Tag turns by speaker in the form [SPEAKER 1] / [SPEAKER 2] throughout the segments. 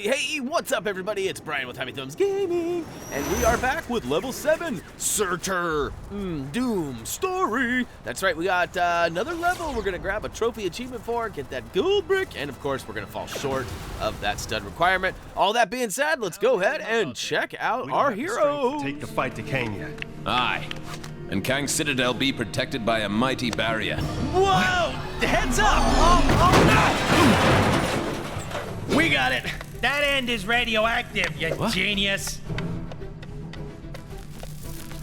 [SPEAKER 1] Hey, what's up everybody? It's Brian with HappyThumbsGaming, and we are back with level 7, Surtur-NDOOM Story. That's right, we got another level we're gonna grab a trophy achievement for, get that gold brick, and of course we're gonna fall short of that stud requirement. All that being said, let's go ahead and check out our heroes.
[SPEAKER 2] Take the fight to Kang yet.
[SPEAKER 3] Aye. And Kang's citadel be protected by a mighty barrier.
[SPEAKER 1] Whoa! Heads up! Oh no! We got it!
[SPEAKER 4] That end is radioactive, you genius.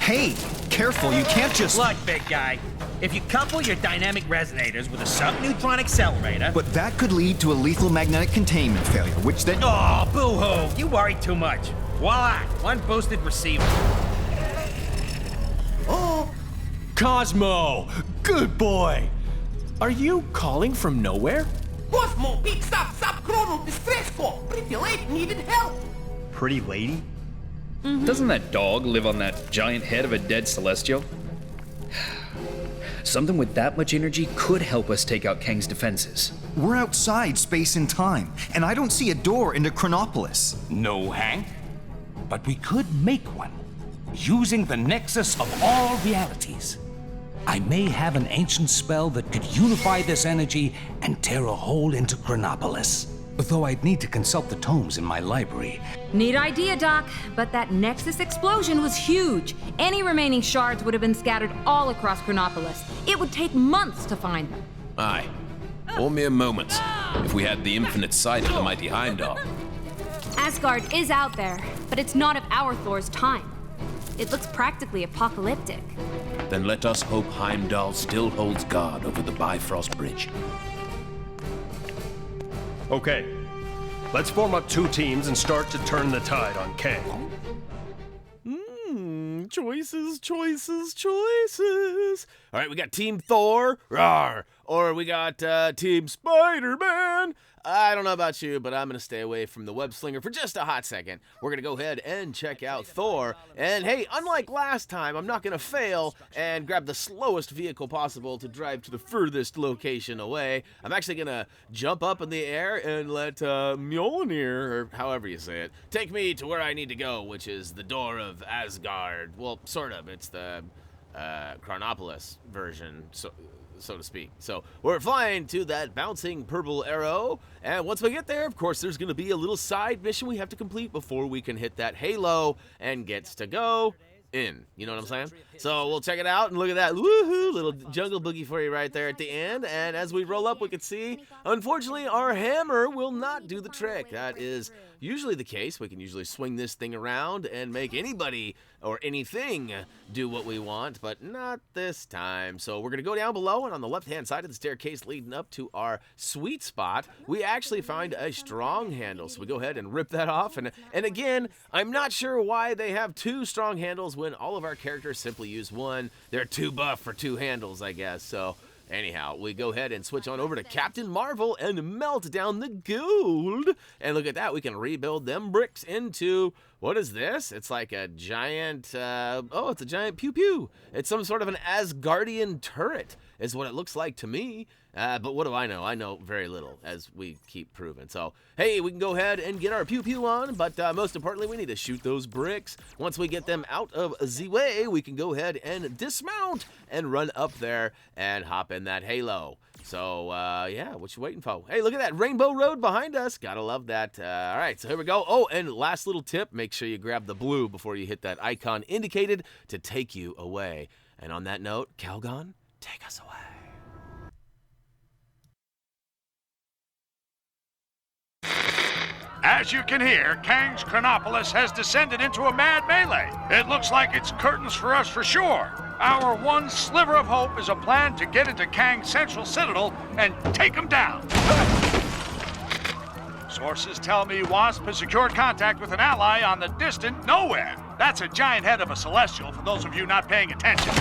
[SPEAKER 5] Hey, careful, you can't just...
[SPEAKER 4] Look, big guy, if you couple your dynamic resonators with a subneutron accelerator...
[SPEAKER 5] But that could lead to a lethal magnetic containment failure, which then...
[SPEAKER 4] Oh, boo-hoo, you worry too much. Voila, one boosted receiver.
[SPEAKER 6] Oh, Cosmo, good boy. Are you calling from nowhere?
[SPEAKER 7] Cosmo, picks up subchronal distress call. Pretty late, needed help.
[SPEAKER 2] Pretty lady?
[SPEAKER 8] Doesn't that dog live on that giant head of a dead celestial? Something with that much energy could help us take out Kang's defenses.
[SPEAKER 5] We're outside space and time, and I don't see a door into Chronopolis.
[SPEAKER 9] No, Hank. But we could make one, using the nexus of all realities. I may have an ancient spell that could unify this energy and tear a hole into Chronopolis. Though I'd need to consult the tomes in my library.
[SPEAKER 10] Neat idea, Doc, but that Nexus explosion was huge. Any remaining shards would have been scattered all across Chronopolis. It would take months to find them.
[SPEAKER 3] Aye. Or mere moments, if we had the infinite sight of the mighty Heimdall.
[SPEAKER 10] Asgard is out there, but it's not of our Thor's time. It looks practically apocalyptic.
[SPEAKER 3] Then let us hope Heimdall still holds guard over the Bifrost Bridge.
[SPEAKER 2] Okay, let's form up 2 teams and start to turn the tide on Kang.
[SPEAKER 1] Choices. All right, we got Team Thor, rawr, or we got Team Spider-Man. I don't know about you, but I'm going to stay away from the web slinger for just a hot second. We're going to go ahead and check out Thor. And hey, unlike last time, I'm not going to fail and grab the slowest vehicle possible to drive to the furthest location away. I'm actually going to jump up in the air and let Mjolnir, or however you say it, take me to where I need to go, which is the door of Asgard. Well, sort of. It's the Chronopolis version, so to speak. So we're flying to that bouncing purple arrow, and once we get there, of course, there's going to be a little side mission we have to complete before we can hit that halo and gets to go in. You know what I'm saying? So we'll check it out, and look at that woohoo little jungle boogie for you right there at the end. And as we roll up, we can see, unfortunately, our hammer will not do the trick. That is usually the case. We can usually swing this thing around and make anybody or anything do what we want, but not this time. So we're going to go down below, and on the left-hand side of the staircase leading up to our sweet spot, we actually find a strong handle. So we go ahead and rip that off. And again, I'm not sure why they have 2 strong handles when all of our characters simply use one. They're too buff for 2 handles, I guess. So anyhow, we go ahead and switch on over to Captain Marvel and melt down the gold. And look at that, we can rebuild them bricks into, what is this? It's like a giant, it's a giant pew-pew. It's some sort of an Asgardian turret, is what it looks like to me. But what do I know? I know very little, as we keep proving. So, hey, we can go ahead and get our pew-pew on, but most importantly, we need to shoot those bricks. Once we get them out of the way, we can go ahead and dismount and run up there and hop in that halo. So, yeah, what you waiting for? Hey, look at that Rainbow Road behind us. Gotta love that. All right, so here we go. Oh, and last little tip, make sure you grab the blue before you hit that icon indicated to take you away. And on that note, Calgon, take us away.
[SPEAKER 11] As you can hear, Kang's Chronopolis has descended into a mad melee. It looks like it's curtains for us for sure. Our one sliver of hope is a plan to get into Kang's central citadel and take him down. Sources tell me Wasp has secured contact with an ally on the distant nowhere. That's a giant head of a celestial, for those of you not paying attention.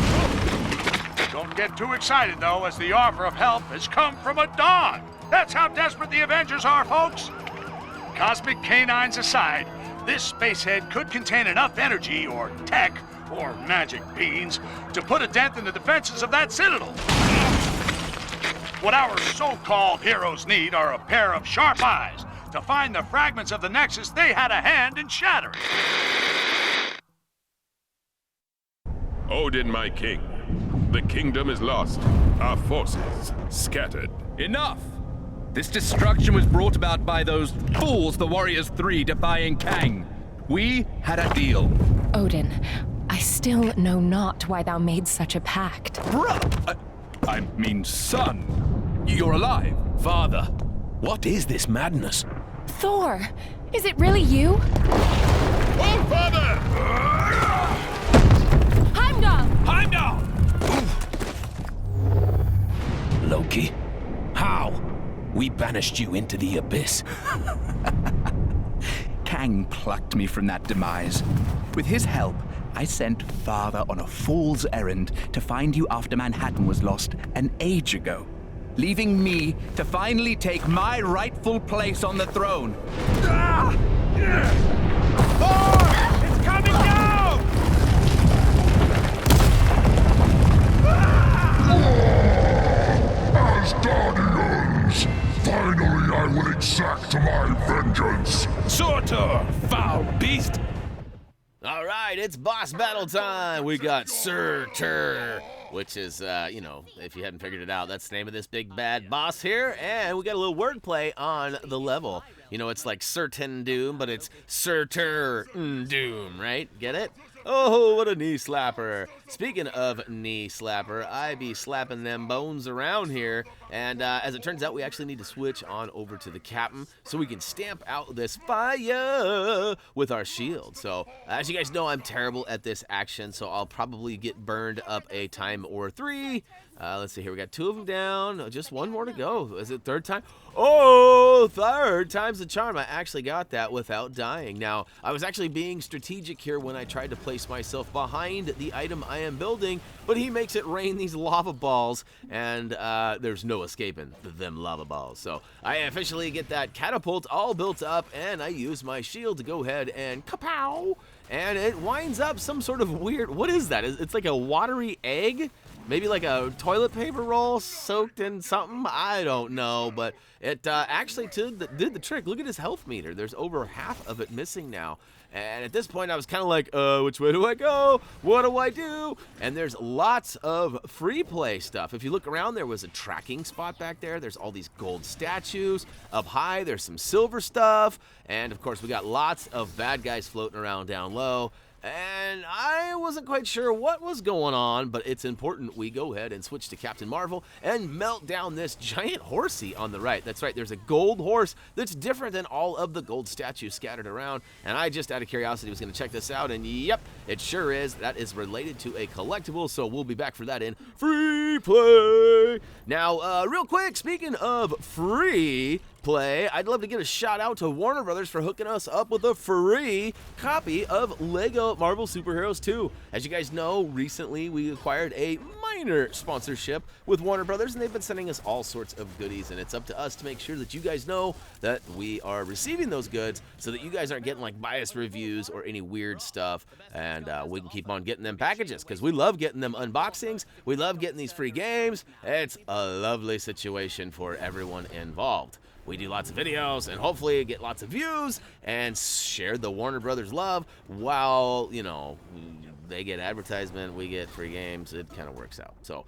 [SPEAKER 11] Don't get too excited, though, as the offer of help has come from a dog. That's how desperate the Avengers are, folks. Cosmic canines aside, this spacehead could contain enough energy or tech or magic beans to put a dent in the defenses of that citadel. What our so-called heroes need are a pair of sharp eyes To find the fragments of the Nexus they had a hand in shattering.
[SPEAKER 12] Odin, my king. The kingdom is lost. Our forces scattered.
[SPEAKER 8] Enough! This destruction was brought about by those fools, the Warriors 3, defying Kang. We had a deal.
[SPEAKER 13] Odin, I still know not why thou made such a pact.
[SPEAKER 8] Bruh! I mean, son. You're alive.
[SPEAKER 3] Father, what is this madness?
[SPEAKER 13] Thor, is it really you?
[SPEAKER 12] Oh, father!
[SPEAKER 13] Heimdall!
[SPEAKER 8] Heimdall!
[SPEAKER 3] Loki, how? We banished you into the abyss.
[SPEAKER 14] Kang plucked me from that demise. With his help, I sent Father on a fool's errand to find you after Manhattan was lost an age ago, leaving me to finally take my rightful place on the throne.
[SPEAKER 11] Thor! It's coming down!
[SPEAKER 12] As Guardians, finally I will exact my vengeance.
[SPEAKER 2] Surtur, foul beast!
[SPEAKER 1] All right, it's boss battle time. We got Surtur, which is, you know, if you hadn't figured it out, that's the name of this big bad boss here. And we got a little wordplay on the level. You know, it's like Surtur-NDOOM, but it's Surtur-NDOOM, right? Get it? Oh, what a knee slapper. Speaking of knee slapper, I be slapping them bones around here. And as it turns out, we actually need to switch on over to the captain so we can stamp out this fire with our shield. So as you guys know, I'm terrible at this action, so I'll probably get burned up a time or 3. Let's see here. We got 2 of them down. Just 1 more to go. Is it 3rd time? Oh, 3rd time's the charm. I actually got that without dying. Now, I was actually being strategic here when I tried to place myself behind the item I am building, but he makes it rain these lava balls, and there's no escaping them lava balls. So I officially get that catapult all built up, and I use my shield to go ahead and kapow, and it winds up some sort of weird, what is that? It's like a watery egg? Maybe like a toilet paper roll soaked in something? I don't know, but it actually did the trick. Look at his health meter. There's over half of it missing now. And at this point, I was kind of like, which way do I go? What do I do? And there's lots of free play stuff. If you look around, there was a tracking spot back there. There's all these gold statues. Up high, there's some silver stuff. And of course, we got lots of bad guys floating around down low. And I wasn't quite sure what was going on, but it's important we go ahead and switch to Captain Marvel and melt down this giant horsey on the right. That's right, there's a gold horse that's different than all of the gold statues scattered around. And I just, out of curiosity, was going to check this out, and yep, it sure is. That is related to a collectible, so we'll be back for that in free play. Now, real quick, speaking of free play, I'd love to give a shout out to Warner Brothers for hooking us up with a free copy of Lego Marvel Superheroes 2. As you guys know, recently we acquired a minor sponsorship with Warner Brothers, and they've been sending us all sorts of goodies, and it's up to us to make sure that you guys know that we are receiving those goods so that you guys aren't getting like biased reviews or any weird stuff, and we can keep on getting them packages because we love getting them unboxings. We love getting these free games. It's a lovely situation for everyone involved. We do lots of videos and hopefully get lots of views and share the Warner Brothers love while, you know, they get advertisement, we get free games. It kind of works out. So,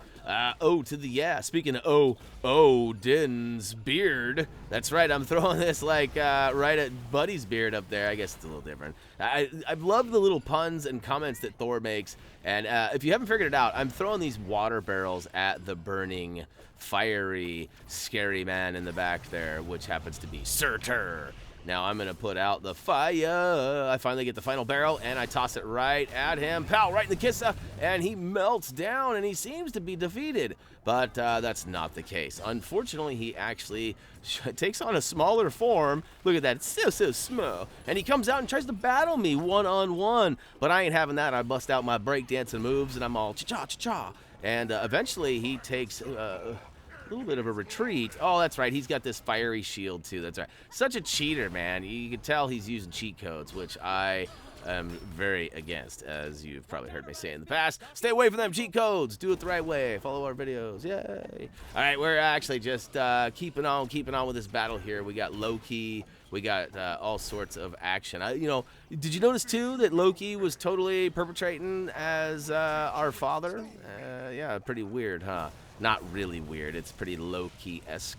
[SPEAKER 1] speaking of Odin's beard, that's right, I'm throwing this like right at Buddy's beard up there. I guess it's a little different. I love the little puns and comments that Thor makes. And if you haven't figured it out, I'm throwing these water barrels at the burning, fiery, scary man in the back there, which happens to be Surtur. Now I'm going to put out the fire. I finally get the final barrel, and I toss it right at him. Pow, right in the kissa, and he melts down, and he seems to be defeated. But that's not the case. Unfortunately, he actually takes on a smaller form. Look at that, it's so small. And he comes out and tries to battle me one-on-one. But I ain't having that. I bust out my breakdancing moves, and I'm all cha-cha-cha-cha. And eventually, he takes a little bit of a retreat. Oh, that's right. He's got this fiery shield, too. That's right. Such a cheater, man. You can tell he's using cheat codes, which I am very against, as you've probably heard me say in the past. Stay away from them cheat codes. Do it the right way. Follow our videos. Yay. All right, we're actually just keeping on with this battle here. We got Loki. we got all sorts of action. You know, did you notice too that Loki was totally perpetrating as our father? Yeah, pretty weird, huh? Not really weird. It's pretty Loki-esque.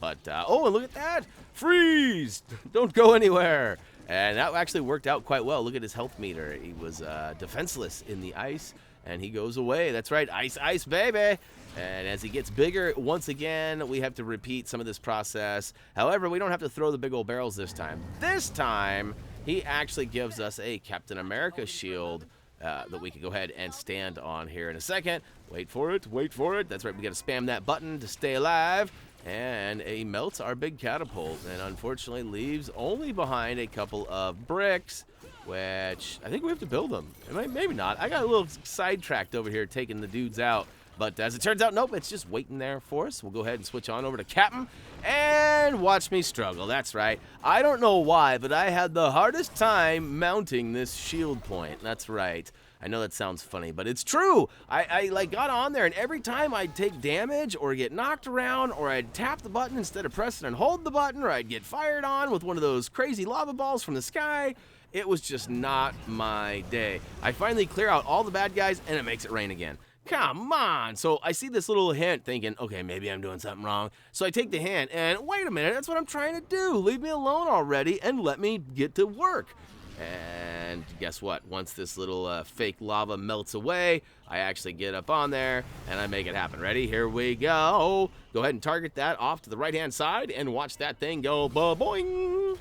[SPEAKER 1] But oh, and look at that! Freeze! Don't go anywhere. And that actually worked out quite well. Look at his health meter. He was defenseless in the ice, and he goes away. That's right, ice, ice, baby. And as he gets bigger, once again, we have to repeat some of this process. However, we don't have to throw the big old barrels this time. This time, he actually gives us a Captain America shield that we can go ahead and stand on here in a second. Wait for it, wait for it. That's right, we got to spam that button to stay alive. And he melts our big catapult and unfortunately leaves only behind a couple of bricks, which I think we have to build them. Maybe not. I got a little sidetracked over here taking the dudes out. But as it turns out, nope, it's just waiting there for us. We'll go ahead and switch on over to Captain and watch me struggle. That's right. I don't know why, but I had the hardest time mounting this shield point. That's right. I know that sounds funny, but it's true. I like got on there, and every time I'd take damage or get knocked around, or I'd tap the button instead of pressing and hold the button, or I'd get fired on with one of those crazy lava balls from the sky, it was just not my day. I finally clear out all the bad guys, and it makes it rain again. Come on. So I see this little hint thinking, okay, maybe I'm doing something wrong. So I take the hint, and wait a minute, that's what I'm trying to do. Leave me alone already and let me get to work. And guess what? Once this little fake lava melts away, I actually get up on there and I make it happen. Ready? Here we go. Go ahead and target that off to the right-hand side and watch that thing go ba-boing.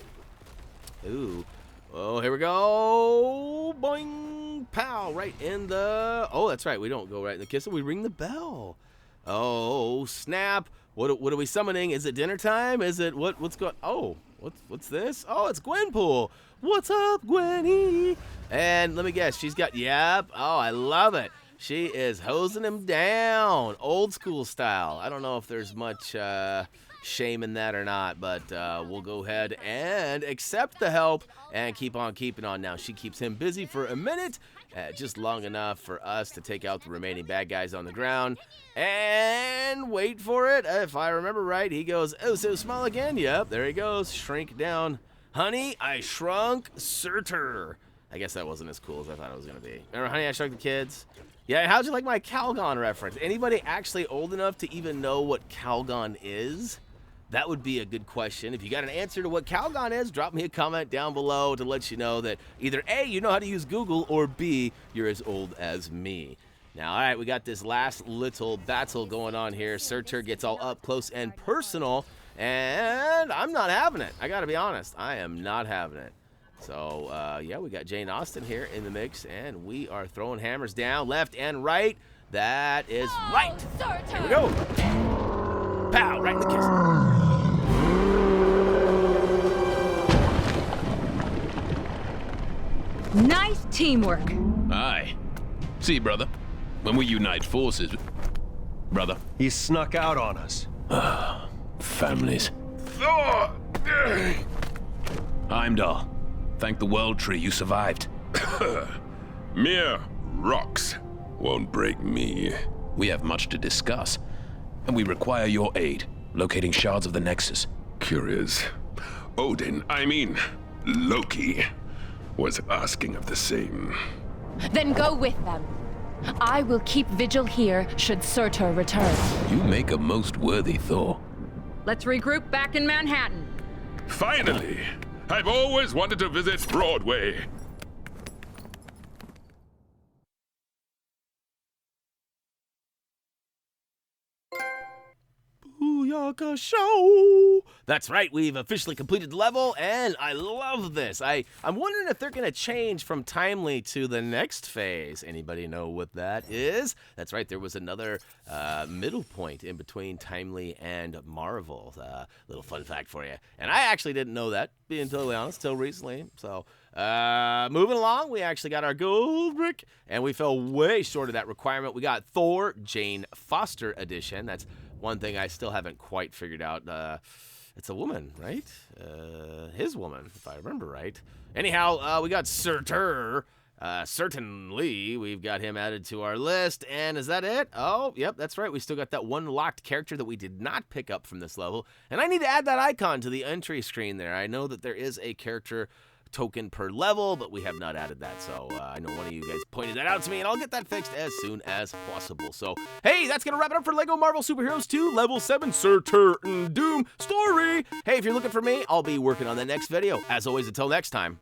[SPEAKER 1] Ooh. Oh, here we go. Boing. Pow. Right in the... Oh, that's right. We don't go right in the kiss. We ring the bell. Oh, snap. What are we summoning? Is it dinner time? Is it... What's going... Oh, what's this? Oh, it's Gwenpool. What's up, Gwenny? And let me guess, she's got, yep. Oh, I love it. She is hosing him down, old school style. I don't know if there's much shame in that or not, but we'll go ahead and accept the help and keep on keeping on. Now, she keeps him busy for a minute, just long enough for us to take out the remaining bad guys on the ground. And wait for it. If I remember right, he goes, oh, so small again. Yep, there he goes. Shrink down. Honey, I Shrunk Surtur. I guess that wasn't as cool as I thought it was going to be. Remember Honey, I Shrunk the Kids? Yeah, how'd you like my Calgon reference? Anybody actually old enough to even know what Calgon is? That would be a good question. If you got an answer to what Calgon is, drop me a comment down below to let you know that either A, you know how to use Google, or B, you're as old as me. Now, all right, we got this last little battle going on here. Surtur gets all up close and personal. And I'm not having it. I got to be honest. I am not having it. So, yeah, we got Jane Austen here in the mix, and we are throwing hammers down left and right. That is right. Here we go. Pow, right in the
[SPEAKER 10] kiss. Nice teamwork.
[SPEAKER 3] Aye. See, brother, when we unite forces... Brother.
[SPEAKER 2] He snuck out on us.
[SPEAKER 3] Families. Heimdall, thank the World Tree you survived.
[SPEAKER 12] Mere rocks won't break me.
[SPEAKER 3] We have much to discuss, and we require your aid locating shards of the Nexus.
[SPEAKER 12] Curious. Odin, I mean, Loki, was asking of the same.
[SPEAKER 13] Then go with them. I will keep vigil here should Surtur return.
[SPEAKER 3] You make a most worthy Thor.
[SPEAKER 10] Let's regroup back in Manhattan.
[SPEAKER 12] Finally! I've always wanted to visit Broadway.
[SPEAKER 1] Booyaka show! That's right, we've officially completed the level, and I love this. I'm wondering if they're going to change from timely to the next phase. Anybody know what that is? That's right, there was another middle point in between timely and Marvel. Little fun fact for you. And I actually didn't know that, being totally honest, till recently. So, moving along, we actually got our gold brick, and we fell way short of that requirement. We got Thor Jane Foster edition. That's one thing I still haven't quite figured out. It's a woman, right? His woman, if I remember right. Anyhow, we got Surtur. Certainly, we've got him added to our list. And is that it? Oh, yep, that's right. We still got that one locked character that we did not pick up from this level. And I need to add that icon to the entry screen there. I know that there is a character token per level, but we have not added that. So I know one of you guys pointed that out to me, and I'll get that fixed as soon as possible. So, hey, that's going to wrap it up for LEGO Marvel Superheroes 2 Level 7 Surtur-NDOOM Story. Hey, if you're looking for me, I'll be working on the next video. As always, until next time.